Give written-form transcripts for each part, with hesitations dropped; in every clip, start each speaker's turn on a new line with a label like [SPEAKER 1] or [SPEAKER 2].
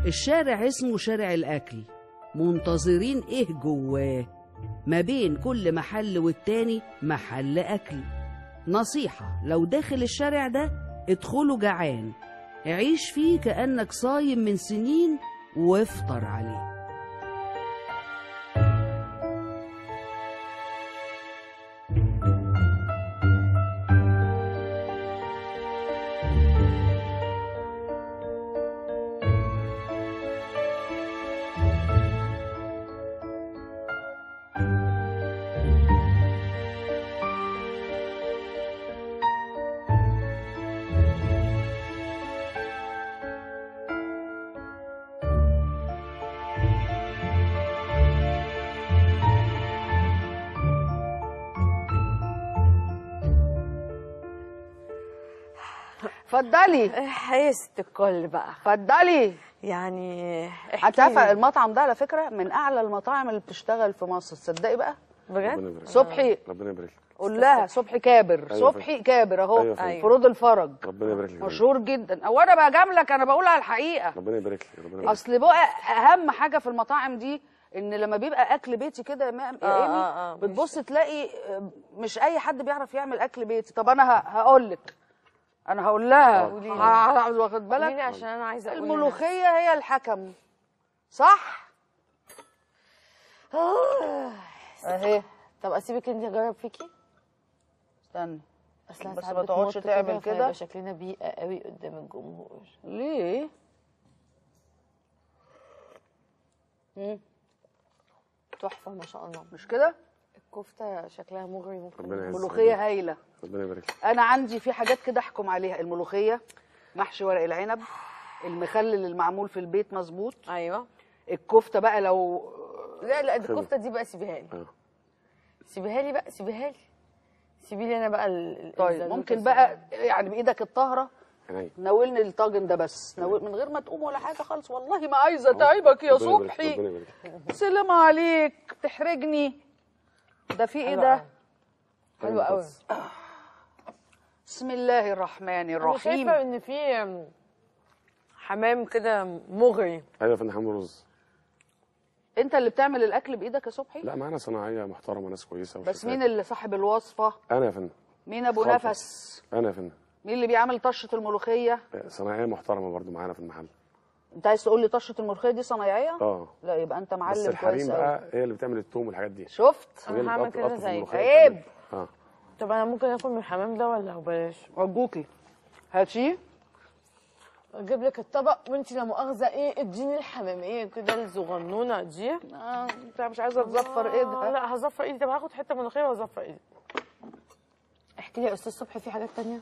[SPEAKER 1] الشارع اسمه شارع الأكل، منتظرين إيه جواه؟ ما بين كل محل والتاني محل أكل. نصيحة، لو داخل الشارع ده ادخله جعان، عيش فيه كأنك صايم من سنين وافطر عليه.
[SPEAKER 2] اتفضلي
[SPEAKER 3] يا ست الكل بقى.
[SPEAKER 2] اتفضلي.
[SPEAKER 3] يعني
[SPEAKER 2] انت عارفه المطعم ده على فكره من اعلى المطاعم اللي بتشتغل في مصر، تصدقي بقى؟
[SPEAKER 3] بجد؟
[SPEAKER 2] صبحي
[SPEAKER 4] ربنا يبارك لك.
[SPEAKER 2] قول لها صبحي كابر.
[SPEAKER 4] أيوة
[SPEAKER 2] صبحي كابر اهو.
[SPEAKER 4] أيوة
[SPEAKER 2] فروض الفرج.
[SPEAKER 4] ربنا يبارك لك.
[SPEAKER 2] مشهور جدا. وانا بجاملك، انا بقول على الحقيقه.
[SPEAKER 4] ربنا يبارك لك. ربنا يبارك لك.
[SPEAKER 2] اصل بقى اهم حاجه في المطاعم دي ان لما بيبقى اكل بيتي كده يا ايمي بتبص تلاقي مش اي حد بيعرف يعمل اكل بيتي. طب انا هقول لك، انا هقول لها واخد بالك
[SPEAKER 3] عشان انا عايزه اقول
[SPEAKER 2] الملوخيه هي الحكم، صح؟ اهي.
[SPEAKER 3] طب اسيبك انت اجرب فيكي؟
[SPEAKER 2] استني
[SPEAKER 3] بس
[SPEAKER 2] ما تقعدش تعمل كده،
[SPEAKER 3] يبقى شكلنا بيئه قوي قدام الجمهور.
[SPEAKER 2] ليه؟
[SPEAKER 3] تحفه ما شاء الله.
[SPEAKER 2] مش كده؟
[SPEAKER 3] الكفته شكلها مغري. ممكن
[SPEAKER 2] الملوخيه هايله.
[SPEAKER 4] ربنا يبارك لك.
[SPEAKER 2] انا عندي في حاجات كده احكم عليها. الملوخيه، محشي ورق العنب، المخلل المعمول في البيت مظبوط.
[SPEAKER 3] ايوه.
[SPEAKER 2] الكفته بقى لو
[SPEAKER 3] لا الكفته دي بقى سيبيها لي. سيبيها لي بقى، سيبيها لي، سيبي لي انا بقى
[SPEAKER 2] طيب ممكن بقى يعني بايدك الطاهره
[SPEAKER 4] عينيا
[SPEAKER 2] ناولني الطاجن ده بس، من غير ما تقوم ولا حاجه خالص. والله ما عايزه اتعبك يا صبحي. سلام عليك، بتحرجني. ده في ايه ده؟
[SPEAKER 3] حلو قوي.
[SPEAKER 2] بسم الله الرحمن الرحيم.
[SPEAKER 3] انا شايفه ان في حمام كده مغري.
[SPEAKER 4] ايوه يا فندم، حمام رز.
[SPEAKER 2] انت اللي بتعمل الاكل بايدك يا صبحي؟
[SPEAKER 4] لا، معانا صناعيه محترمه، ناس كويسه.
[SPEAKER 2] بس مين اللي صاحب الوصفه؟
[SPEAKER 4] انا يا فندم.
[SPEAKER 2] مين ابو نفس؟
[SPEAKER 4] انا يا فندم.
[SPEAKER 2] مين اللي بيعمل طشه الملوخيه؟
[SPEAKER 4] صناعيه محترمه برضو معانا في المحل.
[SPEAKER 2] انت عايز تقول لي طشه الملوخيه دي صنايعيه؟
[SPEAKER 4] اه.
[SPEAKER 2] لا يبقى انت معلم كويس.
[SPEAKER 4] بس الحريم بقى هي اللي بتعمل الثوم والحاجات دي.
[SPEAKER 2] شفت؟
[SPEAKER 3] انا هعمل كده زيك.
[SPEAKER 2] عيب.
[SPEAKER 3] طب انا ممكن اكل من الحمام ده ولا بلاش؟
[SPEAKER 2] ارجوكي هاتيه،
[SPEAKER 3] اجيب لك الطبق وانت لا مؤاخذه اديني الحماميه كده الصغنونه دي.
[SPEAKER 2] انت مش عايزه تزفر ايدها؟
[SPEAKER 3] لا هزفر ايدي. طب هاخد حته ملوخيه وازفر ايدي. احكي لي يا استاذ صبحي، في حاجات تانية؟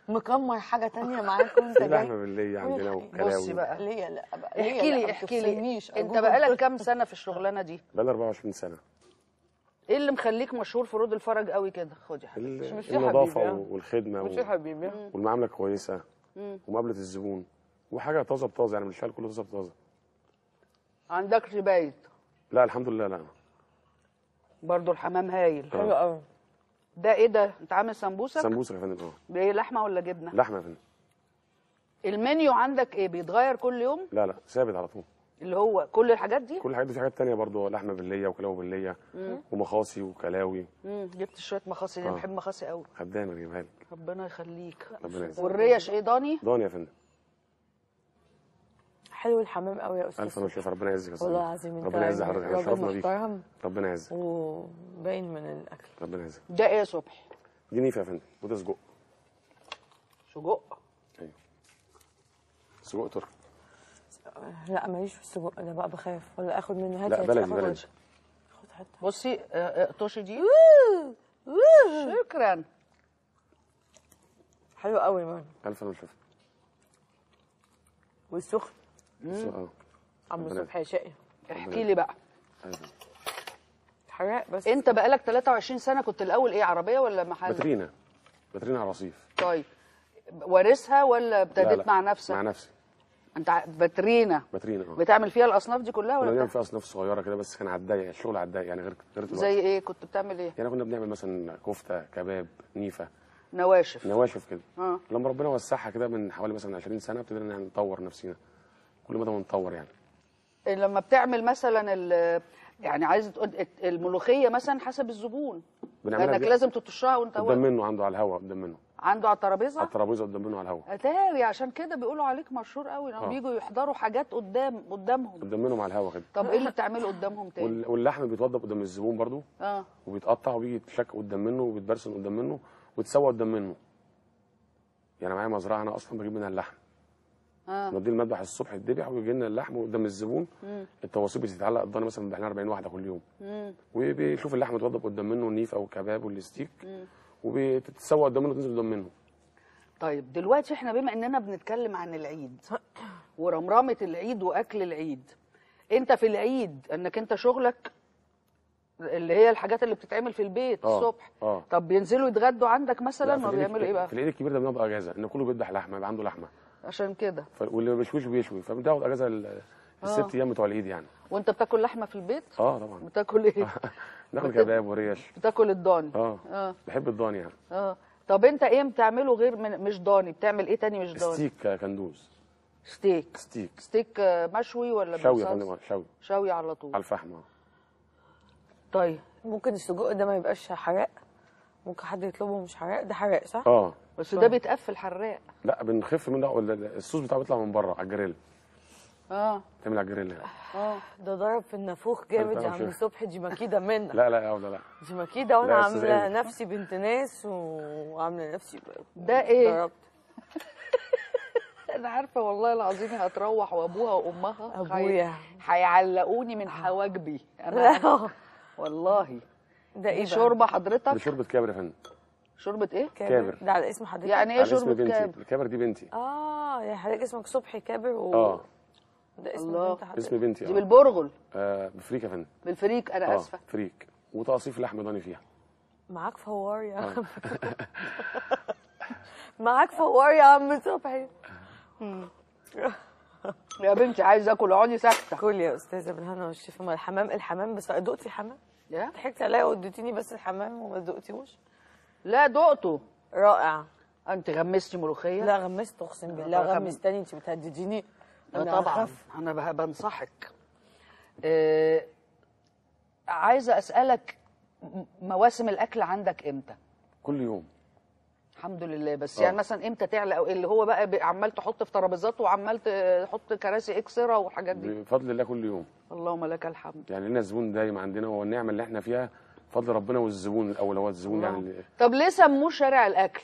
[SPEAKER 3] مكمر حاجه تانية معاكم انت جاي؟
[SPEAKER 4] لحمه بالليه عندنا وكلاوي.
[SPEAKER 2] بصي بقى
[SPEAKER 3] ليه لا بقى
[SPEAKER 2] احكي لي انت بقالك كام سنه في الشغلانه دي؟
[SPEAKER 4] بقالي 24 سنه.
[SPEAKER 2] ايه اللي مخليك مشهور في رود الفرج قوي كده؟ خد يا حبيبي.
[SPEAKER 4] النظافه والخدمه
[SPEAKER 3] مش يا حبيبي
[SPEAKER 4] والمعامله كويسه ومقابله الزبون وحاجه طازه بطازه، يعني الشال كله طازه بطازه.
[SPEAKER 2] عندكش بايت؟
[SPEAKER 4] لا الحمد لله. لا
[SPEAKER 2] برضه الحمام هايل.
[SPEAKER 3] حلو قوي.
[SPEAKER 2] ده ايه ده؟ انت عامل سمبوسك؟
[SPEAKER 4] سمبوسك يا فندم.
[SPEAKER 2] بايه، لحمه ولا جبنه؟
[SPEAKER 4] لحمه يا فندم.
[SPEAKER 2] المنيو عندك ايه، بيتغير كل يوم؟
[SPEAKER 4] لا ثابت على طول.
[SPEAKER 2] اللي هو كل الحاجات دي؟
[SPEAKER 4] كل الحاجات دي. في حاجات تانية برضه، لحمه بالليه وكلاوي بالليه ومخاصي وكلاوي.
[SPEAKER 2] جبت شويه مخاصي، انا بحب مخاصي قوي.
[SPEAKER 4] خدامه اجيبها لك.
[SPEAKER 2] ربنا يخليك.
[SPEAKER 4] ربنا يجزاك.
[SPEAKER 2] والريش ايه، ضاني؟
[SPEAKER 4] ضاني يا فندم.
[SPEAKER 3] حلو الحمام قوي يا استاذ.
[SPEAKER 4] الف انا شايف. ربنا يعزك يا استاذ.
[SPEAKER 3] والله العظيم انت
[SPEAKER 4] ربنا يعزك حضرتك، شرفنا بيك. ربنا يعزك.
[SPEAKER 3] وباين من الاكل.
[SPEAKER 4] ربنا يعزك.
[SPEAKER 2] ده ايه يا صبحي؟
[SPEAKER 4] دي نيفه يا فندم، وده سجق.
[SPEAKER 2] سجق؟
[SPEAKER 4] ايوه سجق تركي.
[SPEAKER 3] لا ماليش في السجق ده بقى، بخاف. ولا اخد منه؟ هات.
[SPEAKER 4] لا بلدي بلدي.
[SPEAKER 3] خد حته.
[SPEAKER 2] بصي اقطشي دي. شكرا.
[SPEAKER 3] حلو قوي برضه.
[SPEAKER 4] الف انا شايف.
[SPEAKER 3] والسخن. عم صبحي شقي.
[SPEAKER 2] احكي لي بقى.
[SPEAKER 3] حراق بس.
[SPEAKER 2] انت بقالك 23 سنه، كنت الاول ايه، عربيه ولا محل؟
[SPEAKER 4] باترينا على رصيف.
[SPEAKER 2] طيب وارثها ولا ابتديت
[SPEAKER 4] لا.
[SPEAKER 2] مع نفسك؟
[SPEAKER 4] مع نفسي.
[SPEAKER 2] انت باترينا بتعمل فيها الاصناف دي كلها ولا؟
[SPEAKER 4] كنا بنعمل فيها اصناف صغيره كده، بس كان على الضيق، الشغل على الضيق يعني، غير دلوقتي.
[SPEAKER 2] زي ايه كنت بتعمل ايه؟
[SPEAKER 4] يعني كنا بنعمل مثلا كفته، كباب، نيفه،
[SPEAKER 2] نواشف
[SPEAKER 4] كده. لما ربنا وسعها كده من حوالي مثلا 20 سنه ابتدينا نطور نفسنا. كل ما ده بنطور يعني.
[SPEAKER 2] لما بتعمل مثلا يعني عايز تقول الملوخيه مثلا حسب الزبون، لانك لازم تطشها وانت
[SPEAKER 4] قدام منه، عنده على الهوا قدام منه،
[SPEAKER 2] عنده على الترابيزه،
[SPEAKER 4] على الترابيزه قدام منه على الهوا.
[SPEAKER 2] اتاري عشان كده بيقولوا عليك مشهور قوي لما بييجوا يحضروا حاجات قدامهم
[SPEAKER 4] قدام منهم على الهوا كده.
[SPEAKER 2] طب ايه اللي بتعمله قدامهم تاني؟
[SPEAKER 4] واللحم بيتوضب قدام الزبون برضو، وبيتقطع وبيجي يتشك قدام منه وبيتبرسن قدام منه ويتسوى قدام منه. يعني معايا مزرعه انا اصلا بجيب منها اللحم، نوديه المذبح الصبح يتذبح ويجي لنا اللحم قدام الزبون. التواصيل بتتعلق الضاني مثلا بنذبح لنا 40 واحده كل يوم، وبيشوف اللحم متوضب قدام منه، النيف او الكباب والستيك، وبتتسوى قدام منه وتنزل قدام منه.
[SPEAKER 2] طيب دلوقتي احنا بما اننا بنتكلم عن العيد ورمرمه العيد واكل العيد، انت في العيد انك انت شغلك اللي هي الحاجات اللي بتتعمل في البيت الصبح، طب بينزلوا يتغدوا عندك مثلا ولا بيعملوا ايه بقى؟
[SPEAKER 4] في العيد الكبير ده بنبقى اجازه، ان كله بيذبح لحمه، يبقى عنده لحمه
[SPEAKER 2] عشان كده،
[SPEAKER 4] واللي ما بيشويش بيشوي، فبتاخد اجازه الست ايام بتوع العيد يعني.
[SPEAKER 2] وانت بتاكل لحمه في البيت؟
[SPEAKER 4] طبعا.
[SPEAKER 2] بتاكل ايه؟
[SPEAKER 4] ناكل كباب وريش.
[SPEAKER 2] بتاكل الضاني؟
[SPEAKER 4] بحب الضاني يعني.
[SPEAKER 2] طب انت ايه بتعمله غير مش ضاني؟ بتعمل ايه تاني مش ضاني؟
[SPEAKER 4] ستيك كندوز.
[SPEAKER 2] ستيك مشوي ولا
[SPEAKER 4] شوي يا فندم؟
[SPEAKER 2] شوي على طول
[SPEAKER 4] على الفحم.
[SPEAKER 3] طيب ممكن السجق ده ما يبقاش حراق؟ ممكن حد يطلبه مش حراق؟ ده حراق صح؟
[SPEAKER 2] بس ده بيتقفل حراق.
[SPEAKER 4] لا بنخف منه، الصوص بتاعه بيطلع من بره على الجريل. تعمل على الجريل يعني.
[SPEAKER 3] ده ضرب في النافوخ جامد يا عم صبحي، دي مكيده منك.
[SPEAKER 4] لا
[SPEAKER 3] دي مكيده، وانا عامله نفسي بنت ناس وعامله نفسي
[SPEAKER 2] ده ايه؟ ضربت. انا عارفه والله العظيم هتروح وابوها وامها
[SPEAKER 3] ابويا
[SPEAKER 2] هيعلقوني من حواجبي انا والله.
[SPEAKER 3] ده ايه
[SPEAKER 2] شوربه حضرتك؟
[SPEAKER 4] دي شوربه كابر يا فندم.
[SPEAKER 2] شوربه ايه؟
[SPEAKER 4] كابر.
[SPEAKER 3] ده على اسم حضرتك؟
[SPEAKER 2] يعني ايه شوربه كابر؟
[SPEAKER 4] الكابر دي بنتي.
[SPEAKER 3] يعني حضرتك اسمك صبحي كابر ده اسم بنت حضرتك؟
[SPEAKER 4] اسم بنتي.
[SPEAKER 2] دي بالبرغل؟
[SPEAKER 4] بفريك يا فندم.
[SPEAKER 2] بالفريك، انا اسفه.
[SPEAKER 4] فريك وتقصيف لحم ضاني فيها.
[SPEAKER 3] معاك فوار يا عم. معاك فوار يا عم صبحي.
[SPEAKER 2] يا بنتي عايزه اكل، اقعدي ساكته.
[SPEAKER 3] كل يا استاذه بالهنا والشفا. الحمام بس دقتي الحمام؟ ضحكتي عليا واديتيني بس الحمام وما دقتيهوش؟
[SPEAKER 2] لا دقته،
[SPEAKER 3] رائع.
[SPEAKER 2] انت غمستي ملوخيه؟
[SPEAKER 3] لا غمست، اقسم بالله غمستني، انت بتهدديني.
[SPEAKER 2] طبعا انا بنصحك. عايزه اسالك، مواسم الاكل عندك امتى؟
[SPEAKER 4] كل يوم
[SPEAKER 2] الحمد لله. بس يعني مثلا امتى تعلى، او اللي هو بقى عمال تحط في ترابيزات وعمال تحط كراسي اكسره والحاجات دي؟
[SPEAKER 4] بفضل الله كل يوم.
[SPEAKER 2] اللهم لك الحمد.
[SPEAKER 4] يعني لنا زبون دايم عندنا، والنعمه اللي احنا فيها فضل ربنا والزبون الاول هو الزبون يعني.
[SPEAKER 2] طب ليه سموه شارع الاكل؟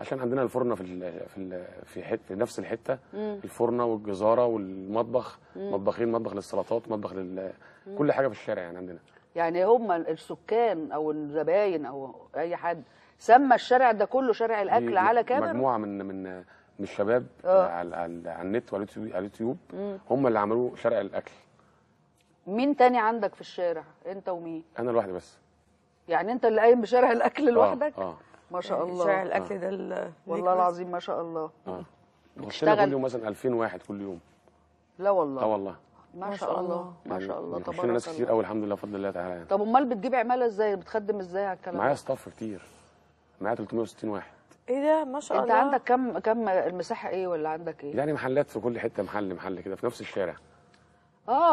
[SPEAKER 4] عشان عندنا الفرنه في نفس الحته. الفرنه والجزاره والمطبخ، مطبخين، مطبخ للسلطات، مطبخ كل حاجه في الشارع يعني عندنا.
[SPEAKER 2] يعني هم السكان او الزباين او اي حد سمى الشارع ده كله شارع الاكل على كامل؟
[SPEAKER 4] مجموعه من الشباب على النت وعلى اليوتيوب هم اللي عملوه شارع الاكل.
[SPEAKER 2] مين تاني عندك في الشارع؟ انت ومين؟
[SPEAKER 4] انا لوحدي بس.
[SPEAKER 2] يعني انت اللي قايم بشارع الاكل لوحدك؟ ما شاء الله.
[SPEAKER 3] شارع الاكل ده
[SPEAKER 2] والله العظيم ما شاء الله.
[SPEAKER 4] بتشتغل كل يوم مثلا 2000 واحد كل يوم.
[SPEAKER 2] لا والله.
[SPEAKER 4] والله
[SPEAKER 2] ما شاء الله ما شاء الله
[SPEAKER 4] تبارك الله. ناس كتير قوي الحمد لله بفضل الله تعالى يعني.
[SPEAKER 2] طب امال بتجيب عماله ازاي؟ بتخدم ازاي على الكلام ده؟
[SPEAKER 4] معايا ستاف كتير، معايا 360 واحد.
[SPEAKER 3] ايه ده ما شاء الله.
[SPEAKER 2] انت عندك كم المساحه ايه ولا عندك ايه؟
[SPEAKER 4] يعني محلات في كل حته، محل كده في نفس الشارع.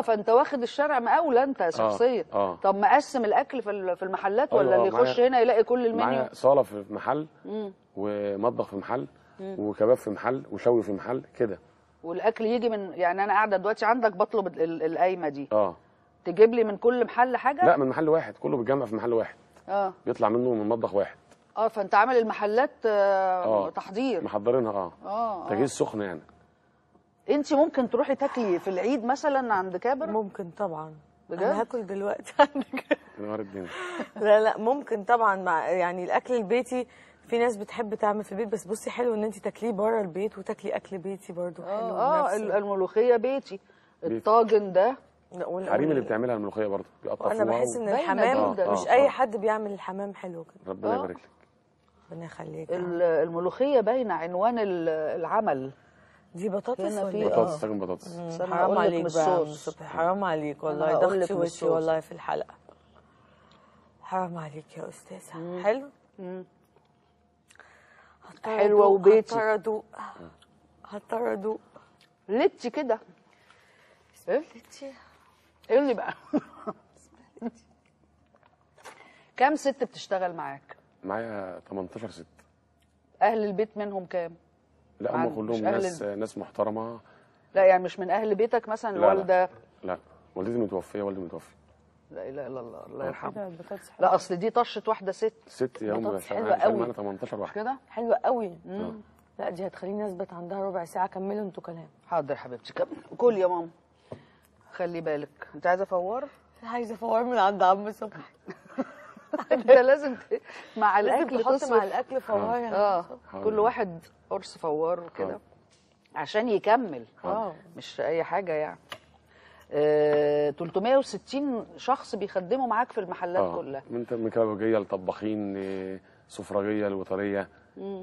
[SPEAKER 2] فانت واخد الشارع مقاول انت شخصيا. طب مقسم الاكل في المحلات ولا اللي يخش هنا يلاقي كل المنيو؟
[SPEAKER 4] معايا صاله في محل ومطبخ في محل وكباب في محل وشوي في محل كده.
[SPEAKER 2] والاكل يجي من، يعني انا قاعده دلوقتي عندك بطلب القايمه دي تجيب لي من كل محل حاجه؟
[SPEAKER 4] لا من محل واحد، كله بيتجمع في محل واحد. بيطلع منه من مطبخ واحد.
[SPEAKER 2] فانت عامل المحلات تحضير
[SPEAKER 4] محضرينها تجهيز سخن يعني.
[SPEAKER 2] انت ممكن تروحي تاكلي في العيد مثلا عند كابر؟
[SPEAKER 3] ممكن طبعا.
[SPEAKER 2] بجد؟
[SPEAKER 3] انا هاكل دلوقتي عندك.
[SPEAKER 4] نهار الدنيا.
[SPEAKER 3] لا ممكن طبعا. مع يعني الاكل البيتي في ناس بتحب تعمل في البيت، بس بصي حلو ان انت تاكليه بره البيت وتاكلي اكل بيتي برضو حلو.
[SPEAKER 2] الملوخيه بيتي. الطاجن ده
[SPEAKER 4] حريم اللي بتعملها الملوخيه برضو بيقطع.
[SPEAKER 3] انا بحس ان الحمام مش اي حد بيعمل الحمام حلو كده.
[SPEAKER 4] ربنا يبارك لك.
[SPEAKER 3] ربنا يخليك.
[SPEAKER 2] الملوخيه باينه عنوان العمل.
[SPEAKER 3] دي بطاطس ولا
[SPEAKER 4] ايه؟ بطاطس، طاجن بطاطس.
[SPEAKER 3] حرام عليك بقى حرام عليك والله، ضغطي وشي والله في الحلقه. حرام عليك يا استاذه. حلو؟
[SPEAKER 2] حلوه وبيتي.
[SPEAKER 3] هضطر ادوق.
[SPEAKER 2] لتي كده. ايه ايه اللي بقى؟ كام ست بتشتغل معاك؟
[SPEAKER 4] معايا 18 ست.
[SPEAKER 2] اهل البيت منهم كام؟
[SPEAKER 4] لا هم كلهم ناس محترمه.
[SPEAKER 2] لا يعني مش من اهل بيتك مثلا الوالده؟
[SPEAKER 4] لا والدتي متوفيه، والدي متوفي.
[SPEAKER 2] لا اله الا الله، الله يرحمه. لا اصل دي طشت واحده ست
[SPEAKER 3] حلوه قوي.
[SPEAKER 4] معانا 18 واحده
[SPEAKER 2] كده
[SPEAKER 3] حلوه قوي. لا دي هتخليني اثبت عندها ربع ساعه. كملوا انتوا كلام.
[SPEAKER 2] حاضر حبيبتي، كل يا ماما. خلي بالك. انت عايزه فوار؟
[SPEAKER 3] عايزه فوار من عند عم صبحي.
[SPEAKER 2] انت لازم مع الاكل
[SPEAKER 3] تحط مع الاكل فوار.
[SPEAKER 2] كل واحد قرص فوار وكده عشان يكمل. مش اي حاجه يعني. 360 شخص بيخدموا معاك في المحلات كلها.
[SPEAKER 4] من كبابجيه لطباخين سفرجيه لوتريه،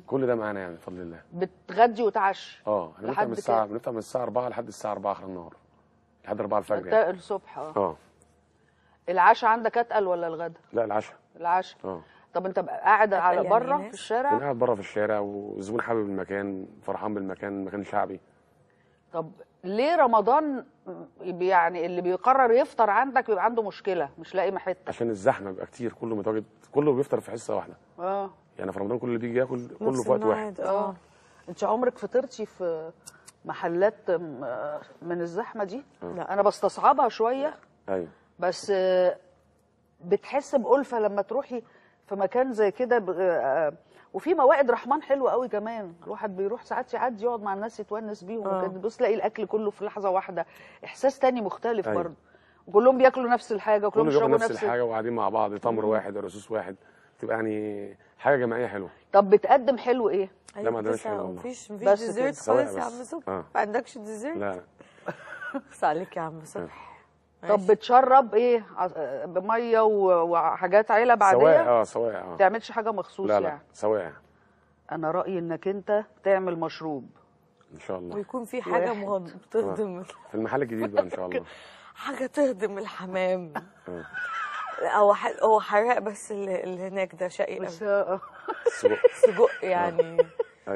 [SPEAKER 4] كل ده معانا يعني بفضل الله.
[SPEAKER 2] بتغدي وتعشي؟
[SPEAKER 4] بنفتح من الساعه 4 لحد الساعه 4 اخر النهار، لحد 4 الفجر يعني.
[SPEAKER 2] الصبح. العشاء عندك اتقل ولا الغدا؟
[SPEAKER 4] لا العشاء.
[SPEAKER 2] العشاء. طب انت قاعد على بره في الشارع؟
[SPEAKER 4] قاعد بره في الشارع، والزبون حابب المكان، فرحان بالمكان، مكان شعبي.
[SPEAKER 2] طب ليه رمضان يعني اللي بيقرر يفطر عندك بيبقى عنده مشكله مش لاقي محته؟
[SPEAKER 4] عشان الزحمه بيبقى كتير، كله متواجد، كله بيفطر في حصه واحده. يعني في رمضان كله بيجي ياكل كله في وقت واحد.
[SPEAKER 2] انت عمرك فطرتي في محلات من الزحمه دي؟ لا انا بستصعبها شويه.
[SPEAKER 4] ايوه
[SPEAKER 2] بس بتحس بألفة لما تروحي في مكان زي كده وفي موائد رحمن حلوه قوي كمان. الواحد بيروح ساعات يعدي يقعد مع الناس يتونس بيهم وكده، بص تلاقي الاكل كله في لحظه واحده، احساس تاني مختلف. برضه وكلهم بياكلوا نفس الحاجه وكلهم بيشربوا نفس
[SPEAKER 4] الحاجه وقاعدين مع بعض، تمر واحد رصوص واحد، تبقى يعني حاجه جماعيه حلوه.
[SPEAKER 2] طب بتقدم حلو ايه؟
[SPEAKER 4] لا ما عندناش حلو والله.
[SPEAKER 3] مفيش ديزرت خالص يا عم صبحي؟ ما عندكش ديزرت؟
[SPEAKER 4] لا
[SPEAKER 3] بس عليك يا عم صبحي.
[SPEAKER 2] طب بتشرب ايه؟ بميه وحاجات علب عاديه؟
[SPEAKER 4] سواء سواء
[SPEAKER 2] ما تعملش حاجه مخصوص
[SPEAKER 4] لا
[SPEAKER 2] يعني؟
[SPEAKER 4] سواء.
[SPEAKER 2] انا رايي انك انت تعمل مشروب
[SPEAKER 4] ان شاء الله،
[SPEAKER 3] ويكون في حاجه بتخدم
[SPEAKER 4] في المحل الجديد بقى ان شاء الله.
[SPEAKER 3] حاجه تخدم الحمام. هو حراق بس اللي هناك ده شقي قوي. سجق يعني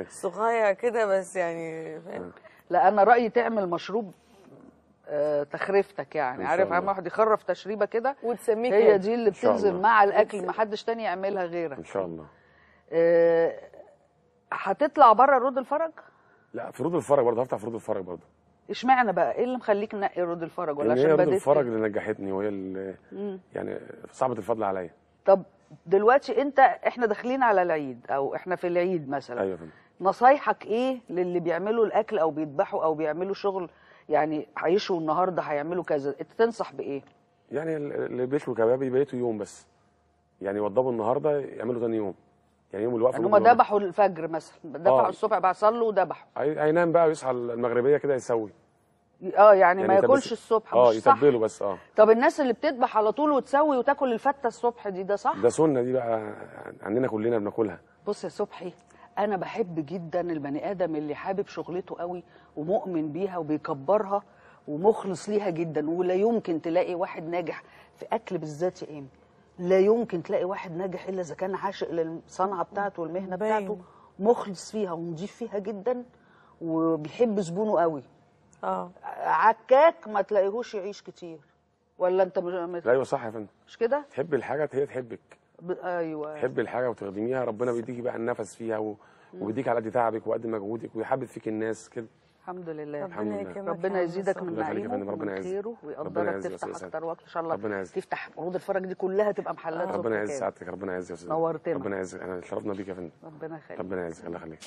[SPEAKER 3] صغير كده بس يعني فاهم.
[SPEAKER 2] لا انا رايي تعمل مشروب تخريفتك يعني، عارف عم واحد يخرف تشريبه كده
[SPEAKER 3] وتسميه
[SPEAKER 2] كده، هي دي اللي بتنزل مع الاكل، ما حدش تاني يعملها غيرك
[SPEAKER 4] ان شاء الله.
[SPEAKER 2] هتطلع بره رود الفرج؟
[SPEAKER 4] لا في رود الفرج برضه، هفتح في رود الفرج برضه.
[SPEAKER 2] اشمعنى بقى؟ ايه اللي مخليك نقي رود الفرج؟ ولا
[SPEAKER 4] يعني
[SPEAKER 2] عشان بدات؟
[SPEAKER 4] رود الفرج اللي نجحتني، وهي اللي يعني صعبه الفضل عليا.
[SPEAKER 2] طب دلوقتي احنا داخلين على العيد او احنا في العيد مثلا.
[SPEAKER 4] ايوه فندم.
[SPEAKER 2] نصايحك ايه للي بيعملوا الاكل او بيذبحوا او بيعملوا شغل، يعني هيشوا النهارده هيعملوا كذا، انت تنصح بايه؟
[SPEAKER 4] يعني اللي بيشوا كباب يبيتوا يوم بس، يعني يوضبوا النهارده يعملوا ثاني يوم، يعني يوم الوقفه.
[SPEAKER 2] ان هم ذبحوا الفجر مثلا، ذبحوا الصبح بعد صلوا وذبحوا،
[SPEAKER 4] هينام بقى ويصحى المغربيه كده يسوي.
[SPEAKER 2] يعني ما ياكلش الصبح. مش صح؟
[SPEAKER 4] يتبلوا بس.
[SPEAKER 2] طب الناس اللي بتذبح على طول وتسوي وتاكل الفته الصبح دي، ده صح؟
[SPEAKER 4] ده سنه دي بقى عندنا كلنا بناكلها.
[SPEAKER 2] بص يا صبحي، انا بحب جدا البني ادم اللي حابب شغلته قوي ومؤمن بيها وبيكبرها ومخلص ليها جدا. ولا يمكن تلاقي واحد ناجح في اكل بالذات يا ايمي، لا يمكن تلاقي واحد ناجح الا اذا كان عاشق للصنعه بتاعته والمهنه بتاعته، مخلص فيها ونضيف فيها جدا وبيحب زبونه قوي. عكاك ما تلاقيهوش يعيش كتير. ولا انت
[SPEAKER 4] لا ايوه صح يا فندم،
[SPEAKER 2] مش كده؟
[SPEAKER 4] تحبي الحاجه هي تحبك.
[SPEAKER 2] ايوه
[SPEAKER 4] تحبي الحاجه وتخدميها، ربنا بيديكي بقى النفس فيها وبيديك على قد تعبك وقد مجهودك ويحبب فيك الناس كده.
[SPEAKER 2] الحمد لله.
[SPEAKER 3] ربنا,
[SPEAKER 2] ربنا يزيدك من نعيمه ومن خيره ويقدرك تفتح اكتر وقت ان شاء الله. تفتح رود الفرج دي كلها تبقى محلات.
[SPEAKER 4] ربنا يعز سعادتك، ربنا يعز يا استاذ.
[SPEAKER 2] نورتنا.
[SPEAKER 4] ربنا يعزك، انا شرفنا بيك يا فندم.
[SPEAKER 2] ربنا يخليك.
[SPEAKER 4] ربنا يعزك، الله يخليك.